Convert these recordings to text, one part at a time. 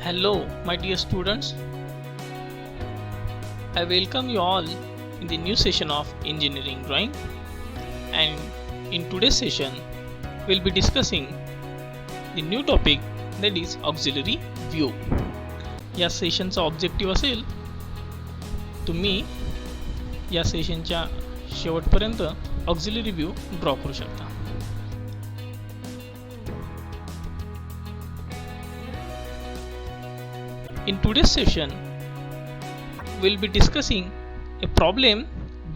Hello, my dear students. I welcome you all in the new session of engineering drawing. And in today's session, we'll be discussing the new topic, that is auxiliary view. या सेशनचा objective असेल तुम्ही या सेशनच्या शेवटपर्यंत auxiliary view draw करू शकता. In today's session, we'll be discussing a problem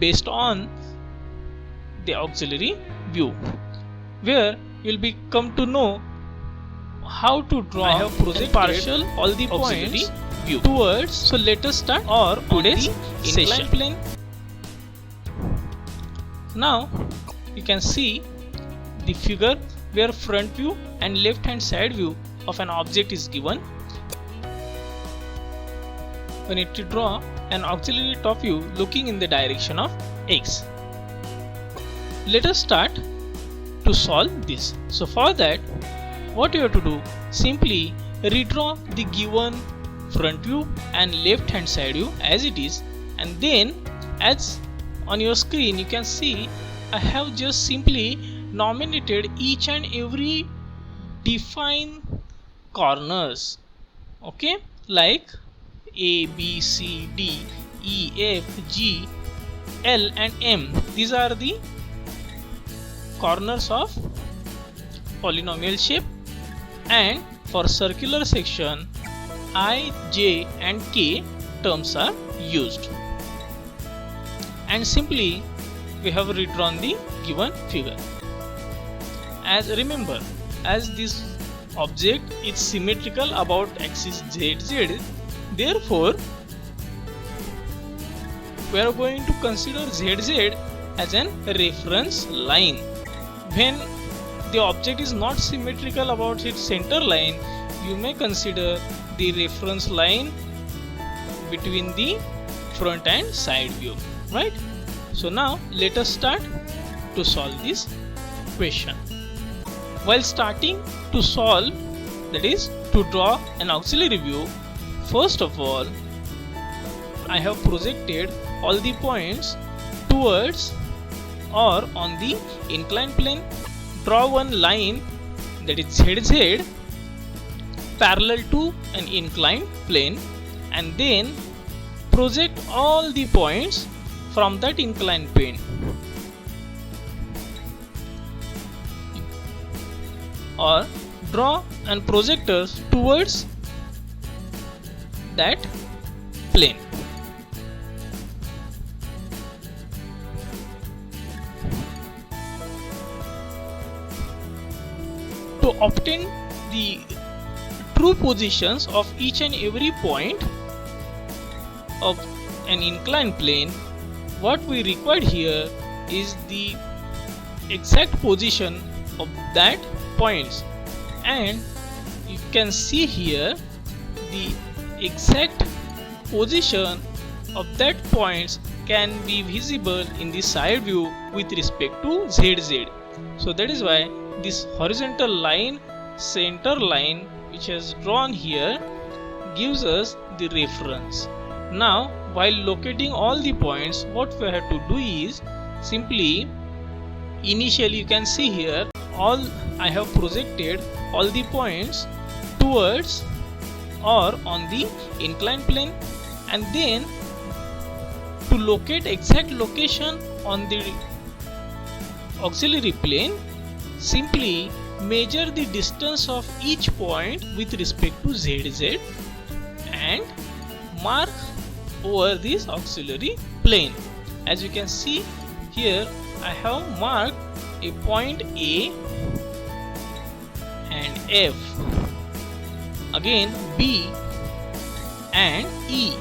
based on the auxiliary view, where you'll be come to know how to draw. I have projected partial all the points view towards. So let us start our today's session. Plane. Now you can see the figure where front view and left hand side view of an object is given. We need to draw an auxiliary top view looking in the direction of X. Let us start to solve this. So for that, what you have to do, simply redraw the given front view and left hand side view as it is, and then as on your screen you can see I have just simply nominated each and every defined corners, okay, like A, B, C, D, E, F, G, L and M. These are the corners of polynomial shape, and for circular section I, J and K terms are used, and simply we have redrawn the given figure. As remember, as this object is symmetrical about axis ZZ, therefore we are going to consider ZZ as an reference line. When the object is not symmetrical about its center line, you may consider the reference line between the front and side view, right? So now let us start to solve this question. While starting to solve, that is to draw an auxiliary view, first of all I have projected all the points towards or on the inclined plane. Draw one line, that is ZZ, parallel to an inclined plane, and then project all the points from that inclined plane. Or draw and projectors towards that plane. To obtain the true positions of each and every point of an inclined plane, what we require here is the exact position of that points, and you can see here the exact position of that points can be visible in the side view with respect to ZZ. So that is why this horizontal line, center line which is drawn here, gives us the reference. Now while locating all the points, what we have to do is simply, initially you can see here all I have projected all the points towards or on the inclined plane, and then to locate exact location on the auxiliary plane, simply measure the distance of each point with respect to ZZ and mark over this auxiliary plane. As you can see here, I have marked a point A and F, again B and E.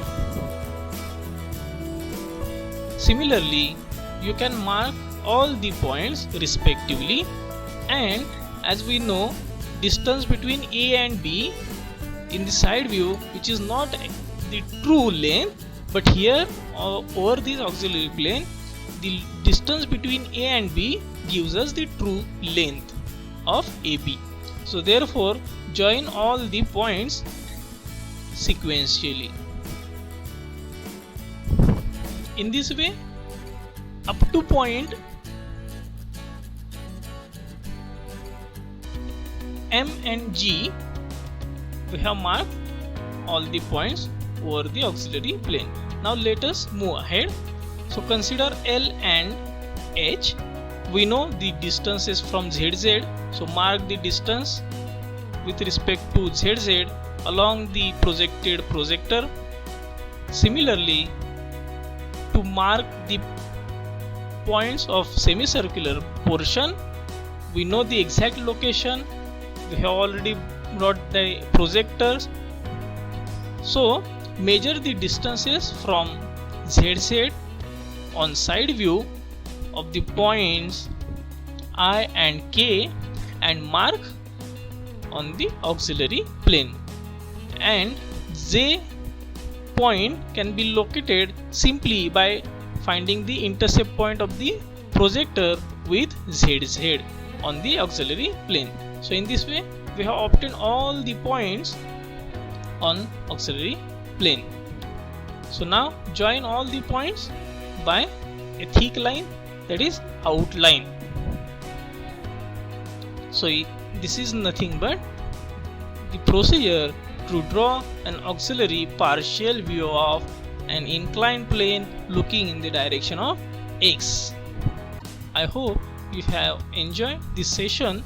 Similarly, you can mark all the points respectively, and as we know, distance between A and B in the side view, which is not the true length, but here over this auxiliary plane, the distance between A and B gives us the true length of AB. So therefore join all the points sequentially. In this way, up to point M and G, we have marked all the points over the auxiliary plane. Now let us move ahead. So consider L and H. We know the distances from ZZ, so mark the distance with respect to ZZ along the projected projector. Similarly, to mark the points of semicircular portion, we know the exact location. We have already brought the projectors. So measure the distances from ZZ on side view of the points I and K and mark on the auxiliary plane. And J point can be located simply by finding the intercept point of the projector with ZZ on the auxiliary plane. So in this way, we have obtained all the points on auxiliary plane. So now join all the points by a thick line, that is outline. So this is nothing but the procedure to draw an auxiliary partial view of an inclined plane looking in the direction of X. I hope you have enjoyed this session.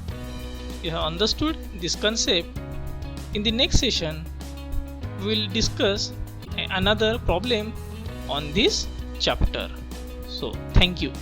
You have understood this concept. In the next session, we will discuss another problem on this chapter. So thank you.